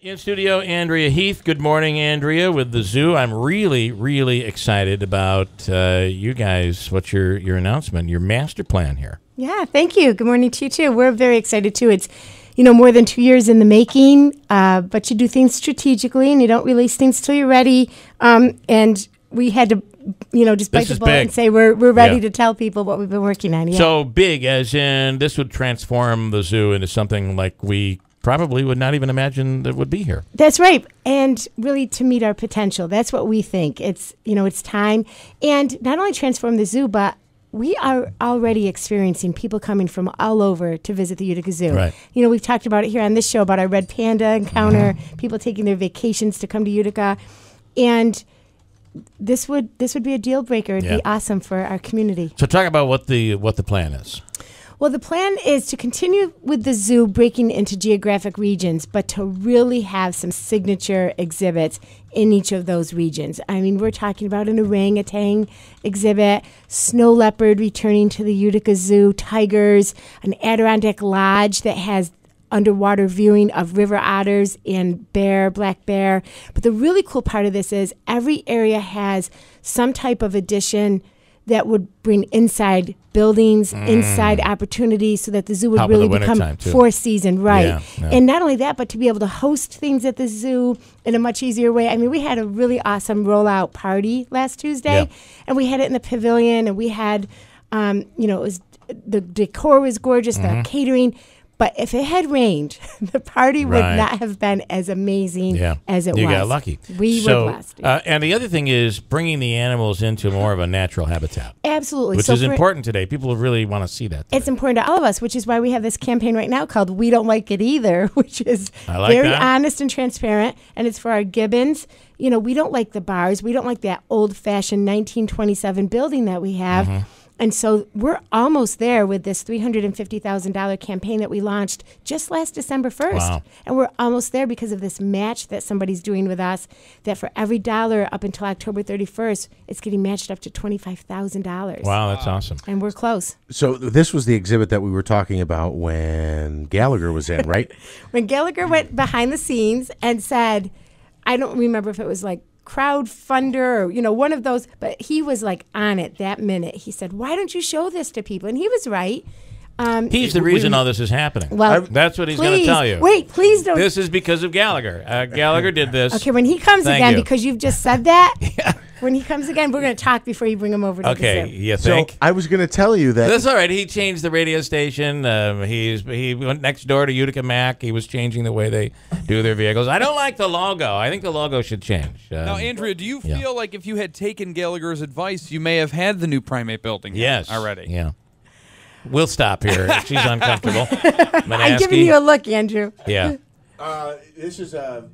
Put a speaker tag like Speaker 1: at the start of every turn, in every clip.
Speaker 1: In studio, Andria Heath. Good morning, Andrea, with the zoo. I'm really, really excited about you guys. What's your announcement, your master plan here?
Speaker 2: Yeah, thank you. Good morning to you, too. We're very excited, too. It's, more than 2 years in the making, but you do things strategically, and you don't release things till you're ready. And we had to, just bite the bullet and say we're ready to tell people what we've been working on. Yeah.
Speaker 1: So big, as in this would transform the zoo into something like we probably would not even imagine that would be here.
Speaker 2: That's right. And really to meet our potential. That's what we think. It's, it's time. And not only transform the zoo, but we are already experiencing people coming from all over to visit the Utica Zoo.
Speaker 1: Right.
Speaker 2: We've talked about it here on this show about our red panda encounter, people taking their vacations to come to Utica. And this would be a deal breaker. It'd be awesome for our community.
Speaker 1: So talk about what the plan is.
Speaker 2: Well, the plan is to continue with the zoo breaking into geographic regions, but to really have some signature exhibits in each of those regions. I mean, we're talking about an orangutan exhibit, snow leopard returning to the Utica Zoo, tigers, an Adirondack Lodge that has underwater viewing of river otters and black bear. But the really cool part of this is every area has some type of addition that would bring inside buildings, inside opportunities, so that the zoo would really become four-season, right? Yeah. And not only that, but to be able to host things at the zoo in a much easier way. I mean, we had a really awesome rollout party last Tuesday, and we had it in the pavilion, and we had, it was the decor was gorgeous, the catering. But if it had rained, the party would not have been as amazing as it was.
Speaker 1: You got lucky.
Speaker 2: We were blessed.
Speaker 1: And the other thing is bringing the animals into more of a natural habitat.
Speaker 2: Absolutely.
Speaker 1: Which is important today. People really want to see that today.
Speaker 2: It's important to all of us, which is why we have this campaign right now called We Don't Like It Either, which is very honest and transparent, and it's for our gibbons. We don't like the bars. We don't like that old-fashioned 1927 building that we have. And so we're almost there with this $350,000 campaign that we launched just last December 1st. Wow. And we're almost there because of this match that somebody's doing with us, that for every dollar up until October 31st, it's getting matched up to $25,000.
Speaker 1: Wow, that's awesome.
Speaker 2: And we're close.
Speaker 3: So this was the exhibit that we were talking about when Gallagher was in, right?
Speaker 2: When Gallagher went behind the scenes and said, I don't remember if it was like crowdfunder or one of those, but he was like on it that minute. He said, why don't you show this to people? And he was right.
Speaker 1: He's the reason all this is happening. Well, that's what he's going to tell you.
Speaker 2: Wait, please don't.
Speaker 1: This is because of Gallagher. Gallagher did this.
Speaker 2: Okay, when he comes again, because you've just said that, when he comes again, we're going to talk before you bring him over to the zoo.
Speaker 1: Okay, you think?
Speaker 3: So I was going to tell you that.
Speaker 1: That's all right. He changed the radio station. He went next door to Utica Mac. He was changing the way they do their vehicles. I don't like the logo. I think the logo should change.
Speaker 4: Now, Andrea, do you feel like if you had taken Gallagher's advice, you may have had the new primate building already?
Speaker 1: Yeah. We'll stop here. She's uncomfortable.
Speaker 2: I'm giving you a look, Andrew.
Speaker 1: Yeah.
Speaker 3: This is a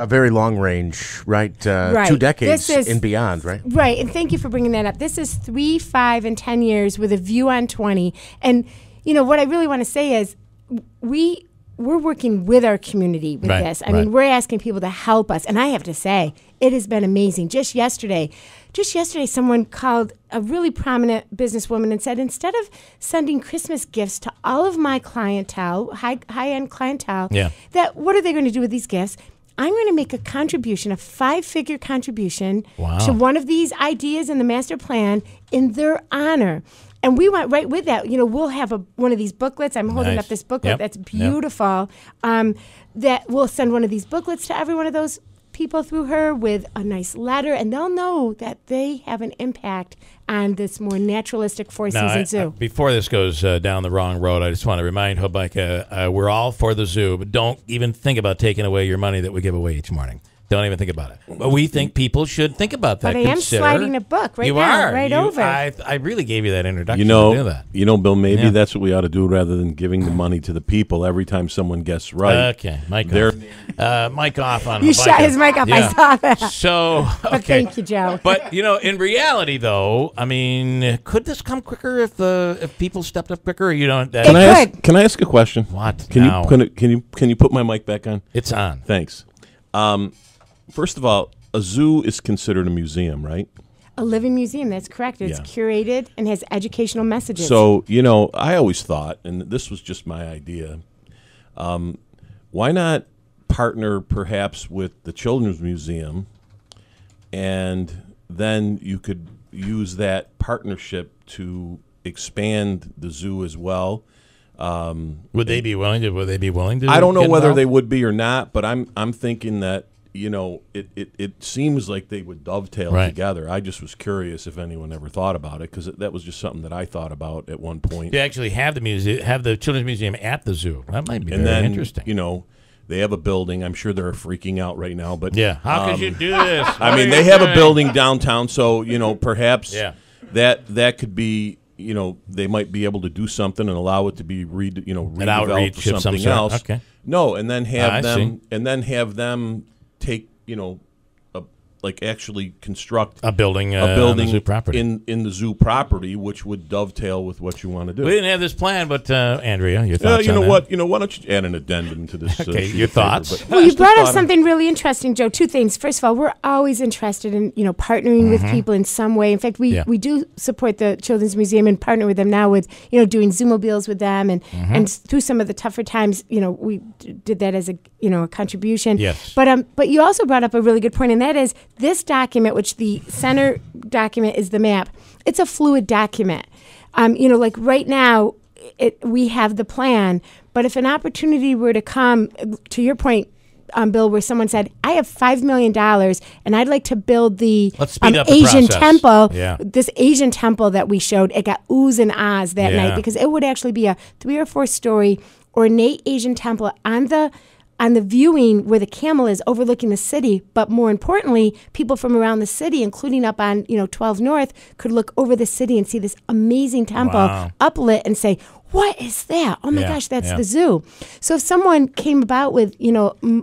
Speaker 3: very long range, right? 2 decades and beyond, right?
Speaker 2: Right, and thank you for bringing that up. This is 3, 5, and 10 years with a view on 20. And, what I really want to say is we're working with our community with this. I mean, we're asking people to help us. And I have to say, it has been amazing. Just yesterday, someone called a really prominent businesswoman and said, instead of sending Christmas gifts to all of my clientele, high-end clientele, that what are they going to do with these gifts? I'm going to make a contribution, a 5-figure contribution to one of these ideas in the master plan in their honor. And we went right with that. We'll have one of these booklets. I'm holding up this booklet that's beautiful. That we'll send one of these booklets to every one of those people through her with a nice letter, and they'll know that they have an impact on this more naturalistic four-season zoo.
Speaker 1: Before this goes down the wrong road, I just want to remind Hobika, we're all for the zoo, but don't even think about taking away your money that we give away each morning. Don't even think about it. But we think people should think about that.
Speaker 2: But I am sliding a book right now, right over.
Speaker 1: I really gave you that introduction to do that.
Speaker 5: Bill, maybe that's what we ought to do rather than giving the money to the people every time someone guesses right.
Speaker 1: Okay, mic off. Mic off on
Speaker 2: You shut his mic off. I saw that.
Speaker 1: So, okay.
Speaker 2: Thank you, Joe.
Speaker 1: But, in reality, though, I mean, could this come quicker if people stepped up quicker? Or you don't?
Speaker 5: Can I ask a question?
Speaker 1: What?
Speaker 5: Can you put my mic back on?
Speaker 1: It's on.
Speaker 5: Thanks. First of all, a zoo is considered a museum, right?
Speaker 2: A living museum, that's correct. It's curated and has educational messages.
Speaker 5: So, I always thought, and this was just my idea, why not partner perhaps with the Children's Museum, and then you could use that partnership to expand the zoo as well.
Speaker 1: Would they be willing to? Would they be willing to?
Speaker 5: I don't know
Speaker 1: get
Speaker 5: whether
Speaker 1: involved?
Speaker 5: they would be or not, but I'm thinking that it seems like they would dovetail together. I just was curious if anyone ever thought about it, because that was just something that I thought about at one point.
Speaker 1: To actually have the Children's Museum at the zoo. That might be
Speaker 5: and
Speaker 1: very
Speaker 5: then,
Speaker 1: interesting.
Speaker 5: They have a building. I'm sure they're freaking out right now, but
Speaker 1: how could you do this?
Speaker 5: I mean, they have a building downtown, so perhaps that could be. They might be able to do something and allow it to be redeveloped for something else.
Speaker 1: Okay.
Speaker 5: No, and then have them take actually construct
Speaker 1: a building on the zoo property.
Speaker 5: in the zoo property, which would dovetail with what you want to do.
Speaker 1: We didn't have this plan, but Andrea, your thoughts?
Speaker 5: What? Why don't you add an addendum to this?
Speaker 1: Okay, your thoughts.
Speaker 2: Well, you brought up something really interesting, Joe. Two things. First of all, we're always interested in partnering with people in some way. In fact, we do support the Children's Museum and partner with them now with doing Zoomobiles with them, and through some of the tougher times, we did that as a contribution.
Speaker 1: Yes.
Speaker 2: But you also brought up a really good point, and that is this document, which the center document is the map. It's a fluid document. Like right now, we have the plan, but if an opportunity were to come, to your point, Bill, where someone said, I have $5 million and I'd like to build the Asian temple, this Asian temple that we showed, it got oohs and ahs that night, because it would actually be a 3 or 4 story ornate Asian temple on the viewing where the camel is overlooking the city. But more importantly, people from around the city, including up on 12 North, could look over the city and see this amazing temple uplit and say, what is that? Oh my gosh, that's the zoo. So if someone came about with,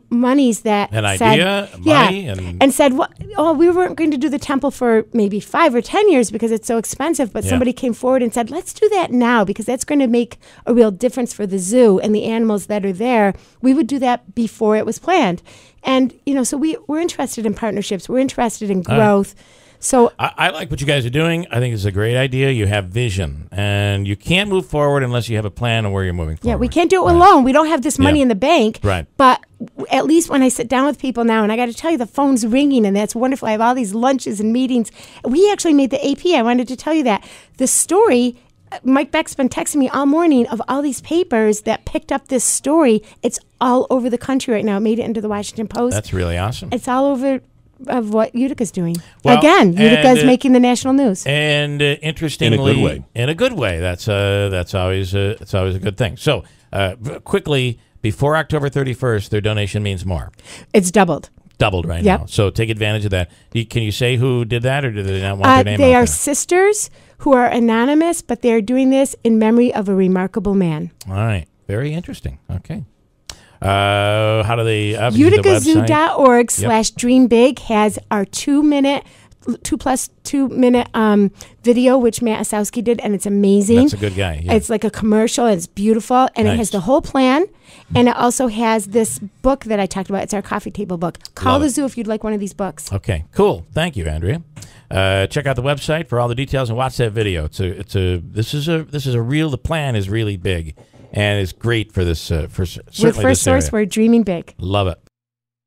Speaker 2: monies that and said, we weren't going to do the temple for maybe 5 or 10 years because it's so expensive, but somebody came forward and said, let's do that now because that's going to make a real difference for the zoo and the animals that are there. We would do that before it was planned. And, so we're interested in partnerships. We're interested in growth. So
Speaker 1: I like what you guys are doing. I think it's a great idea. You have vision, and you can't move forward unless you have a plan on where you're moving forward.
Speaker 2: Yeah, we can't do it alone. We don't have this money in the bank.
Speaker 1: Right.
Speaker 2: But at least when I sit down with people now, and I got to tell you, the phone's ringing, and that's wonderful. I have all these lunches and meetings. We actually made the AP. I wanted to tell you that. The story, Mike Beck's been texting me all morning of all these papers that picked up this story. It's all over the country right now. It made it into the Washington Post.
Speaker 1: That's really awesome.
Speaker 2: It's all over of what Utica's doing.
Speaker 1: Well,
Speaker 2: again, Utica's making the national news.
Speaker 1: And interestingly,
Speaker 5: in a good way.
Speaker 1: That's always a good thing. So quickly, before October 31st, their donation means more.
Speaker 2: It's doubled
Speaker 1: right now. So take advantage of that. Can you say who did that, or do they not want their name
Speaker 2: They
Speaker 1: out
Speaker 2: are
Speaker 1: there?
Speaker 2: sisters who are anonymous, but they are doing this in memory of a remarkable man.
Speaker 1: All right. Very interesting. Okay. How do they?
Speaker 2: uticazoo.org/dreambig has our 2-minute video, which Matt Asowski did, and it's amazing.
Speaker 1: That's a good guy. Yeah.
Speaker 2: It's like a commercial, and it's beautiful, and it has the whole plan, and it also has this book that I talked about. It's our coffee table book. Call the zoo if you'd like one of these books.
Speaker 1: Okay, cool. Thank you, Andrea. Check out the website for all the details and watch that video. The plan is really big, and it's great for this. For certainly
Speaker 2: with First
Speaker 1: this
Speaker 2: Source,
Speaker 1: area.
Speaker 2: we're dreaming big.
Speaker 1: Love it.